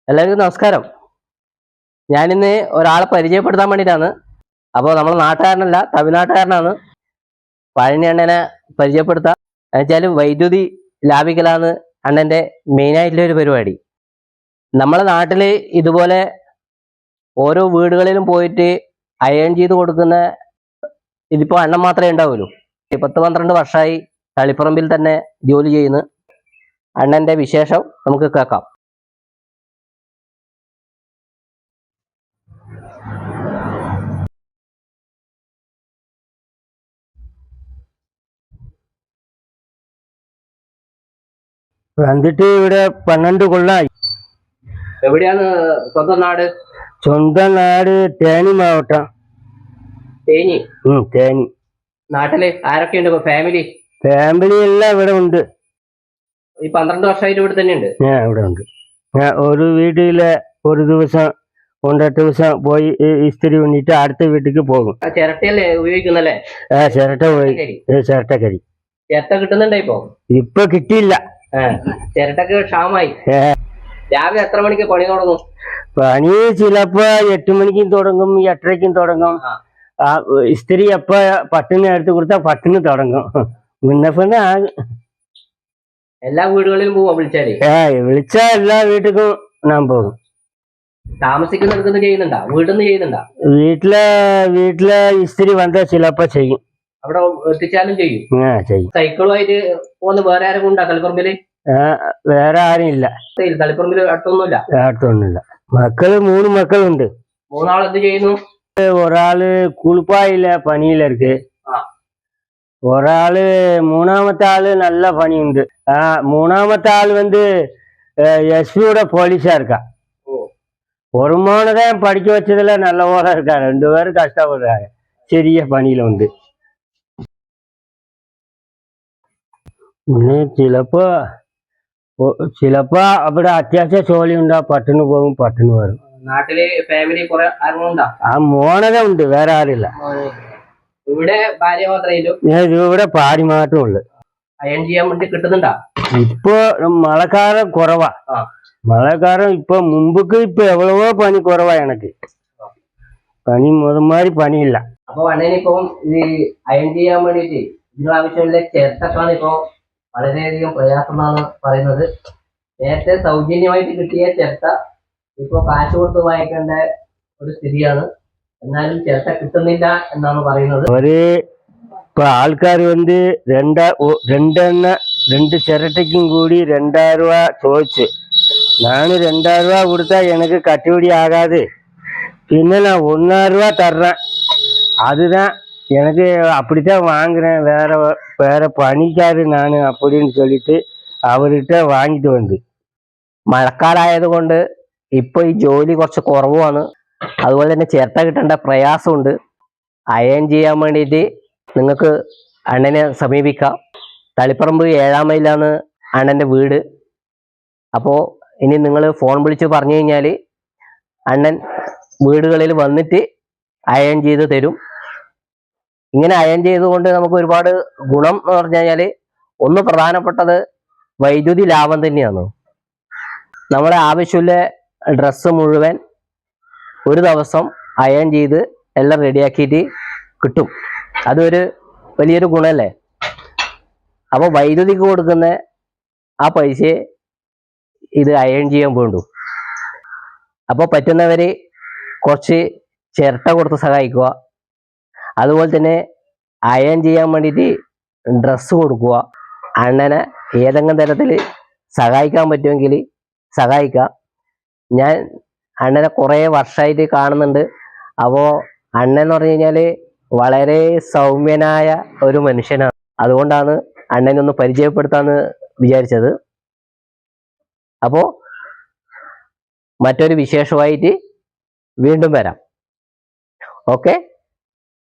എല്ലാവർക്കും നമസ്കാരം. ഞാനിന്ന് ഒരാളെ പരിചയപ്പെടുത്താൻ വേണ്ടിയിട്ടാണ്. അപ്പോൾ നമ്മൾ നാട്ടുകാരനല്ല, തമിഴ്നാട്ടുകാരനാണ്. പഴനി അണ്ണനെ പരിചയപ്പെടുത്താം. എന്നുവെച്ചാൽ വൈദ്യുതി ലാഭിക്കലാണ് അണ്ണൻ്റെ മെയിനായിട്ടുള്ള ഒരു പരിപാടി. നമ്മളെ നാട്ടിൽ ഇതുപോലെ ഓരോ വീടുകളിലും പോയിട്ട് അയൺ ചെയ്ത് കൊടുക്കുന്ന ഇതിപ്പോൾ അണ്ണൻ മാത്രമേ ഉണ്ടാവുള്ളൂ. 10-12 വർഷമായി തളിപ്പറമ്പിൽ തന്നെ ജോലി ചെയ്യുന്നു. അണ്ണൻ്റെ വിശേഷം നമുക്ക് കേൾക്കാം. വന്നിട്ട് ഇവിടെ 12 കൊള്ളായി. എവിടെയാണ് സ്വന്തം നാട്? സ്വന്തം നാട് തേനി മാവട്ടം. തേനി? തേനി. നാട്ടില് ആരൊക്കെയുണ്ട്? ഫാമിലി എല്ലാം ഇവിടെ ഉണ്ട്. ഈ 12 വർഷമായിട്ട് ഇവിടെ തന്നെ ഉണ്ട്? ഞാൻ ഇവിടെ ഉണ്ട്. ഞാൻ ഒരു വീട്ടിലെ ഒരു ദിവസം 1-8 ദിവസം പോയി ഇസ്തിരി വന്നിട്ട് അടുത്ത വീട്ടിലേക്ക് പോകും. ചിരട്ടയല്ലേ ഉപയോഗിക്കുന്നല്ലേ? ചിരട്ടക്കരി. ചിരട്ട കിട്ടുന്നുണ്ടോ ഇപ്പൊ കിട്ടിയില്ല. ചിരട്ടക്ക് ക്ഷാമായി. രാവിലെ എത്ര മണിക്ക് പണി തുടങ്ങും? പണി ചിലപ്പോ 8 മണിക്കും തുടങ്ങും, 8:30ക്കും തുടങ്ങും. ഇസ്തിരി എപ്പ പട്ടിന് എടുത്ത് കൊടുത്താ പട്ടിന് തുടങ്ങും. പിന്നെ എല്ലാ വീടുകളിലും പോവാ വിളിച്ചാല്? വിളിച്ചാ എല്ലാ വീട്ടിലും ഞാൻ പോകും. താമസിക്കുന്നിടത്തുനിന്ന് ചെയ്യുന്നുണ്ടാ? വീട്ടിൽ ചെയ്യുന്നുണ്ടാ? വീട്ടിലെ ഇസ്തിരി വന്നാ ചിലപ്പോ ചെയ്യും. അവിടെ എത്തിച്ചാലും ചെയ്യും? ചെയ്യും. സൈക്കിളുമായിട്ട് പോകുന്ന വേറെ ആരും ഉണ്ടാ തളിപ്പറമ്പില്? വേറെ ആരും ഇല്ല. തളിപ്പറമ്പില് അടുത്തൊന്നുമില്ല. മക്കള് 3 മക്കളുണ്ട്. 3 ആൾ എന്ത് ചെയ്യുന്നു? ഒരാള് കുളിപ്പായില്ല, പണിയിലിருக்கு. ഒരാള് 3ാമത്തെ ആള് നല്ല പണിയുണ്ട്. 3ാമത്തെ ആള് எஸ்பியோட போலீஸா இருக்கா. ஒரு மோனதான் படிக்க வச்சதுல நல்ல ஓரா இருக்கா. 2 பேரும் கஷ்டப்படுறாங்க. ചെറിയ പണിയിലുണ്ട്. പിന്നെ ചിലപ്പോ അവിടെ അത്യാവശ്യം ജോലി ഉണ്ടാ പട്ടിന് പോകും, പട്ടിന് വരും. നാട്ടില് ഫാമിലി കുറെ ആരുണ്ടാ? മോനതെ ഉണ്ട്, വേറെ ആരില്ല. ഇവിടെ ഭാര്യ മാത്രമേ? ഇവിടെ ഭാര്യ മാത്രമേ ഉള്ളു. അയൺ ചെയ്യാൻ വേണ്ടി കിട്ടുന്നുണ്ടാ? ഇപ്പൊ മഴക്കാലം കുറവാ. മഴക്കാലം ഇപ്പൊ മുമ്പക്ക് ഇപ്പൊ എവ്വളവോ പണി കുറവാ. എനക്ക് പണി മുതമാതിരി പണിയില്ല. അപ്പൊ അണ്ണനിപ്പം ഈ അയൺ ചെയ്യാൻ വേണ്ടിട്ട് ഇതിനുള്ള ആവശ്യമില്ല ചിരട്ടക്കാണ് ഇപ്പൊ വളരെയധികം പ്രയാസം എന്നാണ് പറയുന്നത്. നേരത്തെ സൗജന്യമായിട്ട് കിട്ടിയ ചിരട്ട ഇപ്പൊ കാശ് കൊടുത്ത് വാങ്ങിക്കേണ്ട ഒരു സ്ഥിതിയാണ്. എന്നാലും ചിരട്ട കിട്ടുന്നില്ല എന്നാണ് പറയുന്നത്. ഇപ്പൊ ആൾക്കാർ 2 ചിരട്ടയ്ക്കും കൂടി 2000 രൂപ ചോദിച്ചു. ഞാൻ 2000 രൂപ കൊടുത്താ എനിക്ക് കട്ടുപിടി ആകാതെ പിന്നെ நான் 1000 രൂപ தர்றேன். அதுதான் எனக்கு அப்படித்தான் வாங்குறேன். வேற பணிக்காரு நான் அப்படின்னு சொல்லிட்டு അവരിട്ട് വാങ്ങിട്ട് വന്ന്. മഴക്കാലായത് കൊണ്ട് ഇപ്പൊ ഈ ജോലി കുറച്ച് കുറവാണ്. അതുപോലെ തന്നെ ചിരട്ട കിട്ടേണ്ട പ്രയാസമുണ്ട്. അയൺ ചെയ്യാൻ വേണ്ടിയിട്ട് നിങ്ങൾക്ക് അണ്ണനെ സമീപിക്കാം. തളിപ്പറമ്പ് 7-ാം മൈലാണ് അണ്ണൻ്റെ വീട്. അപ്പോൾ ഇനി നിങ്ങൾ ഫോൺ വിളിച്ച് പറഞ്ഞു കഴിഞ്ഞാൽ അണ്ണൻ വീടുകളിൽ വന്നിട്ട് അയൺ ചെയ്ത് തരും. ഇങ്ങനെ അയൺ ചെയ്തുകൊണ്ട് നമുക്ക് ഒരുപാട് ഗുണം എന്ന് പറഞ്ഞു കഴിഞ്ഞാൽ ഒന്ന് പ്രധാനപ്പെട്ടത് വൈദ്യുതി ലാഭം തന്നെയാണ്. നമ്മളെ ആവശ്യമുള്ള ഡ്രസ്സ് മുഴുവൻ ഒരു ദിവസം അയൺ ചെയ്ത് എല്ലാം റെഡിയാക്കിയിട്ട് കിട്ടും. അതൊരു വലിയൊരു ഗുണമല്ലേ? അപ്പോൾ വൈദ്യുതിക്ക് കൊടുക്കുന്ന ആ പൈസയെ ഇത് അയൺ ചെയ്യാൻ വേണ്ടു. അപ്പോൾ പറ്റുന്നവർ കുറച്ച് ചിരട്ട കൊടുത്ത് സഹായിക്കുക. അതുപോലെ തന്നെ അയൺ ചെയ്യാൻ വേണ്ടിയിട്ട് ഡ്രസ്സ് കൊടുക്കുക. അണ്ണനെ ഏതെങ്കിലും തരത്തിൽ സഹായിക്കാൻ പറ്റുമെങ്കിൽ സഹായിക്കുക. ഞാൻ അണ്ണനെ കുറേ വർഷമായിട്ട് കാണുന്നുണ്ട്. അപ്പോൾ അണ്ണൻ എന്ന് പറഞ്ഞു കഴിഞ്ഞാൽ വളരെ സൗമ്യനായ ഒരു മനുഷ്യനാണ്. അതുകൊണ്ടാണ് അണ്ണനൊന്ന് പരിചയപ്പെടുത്താന്ന് വിചാരിച്ചത്. അപ്പോൾ മറ്റൊരു വിശേഷമായിട്ട് വീണ്ടും വരാം. ഓക്കെ.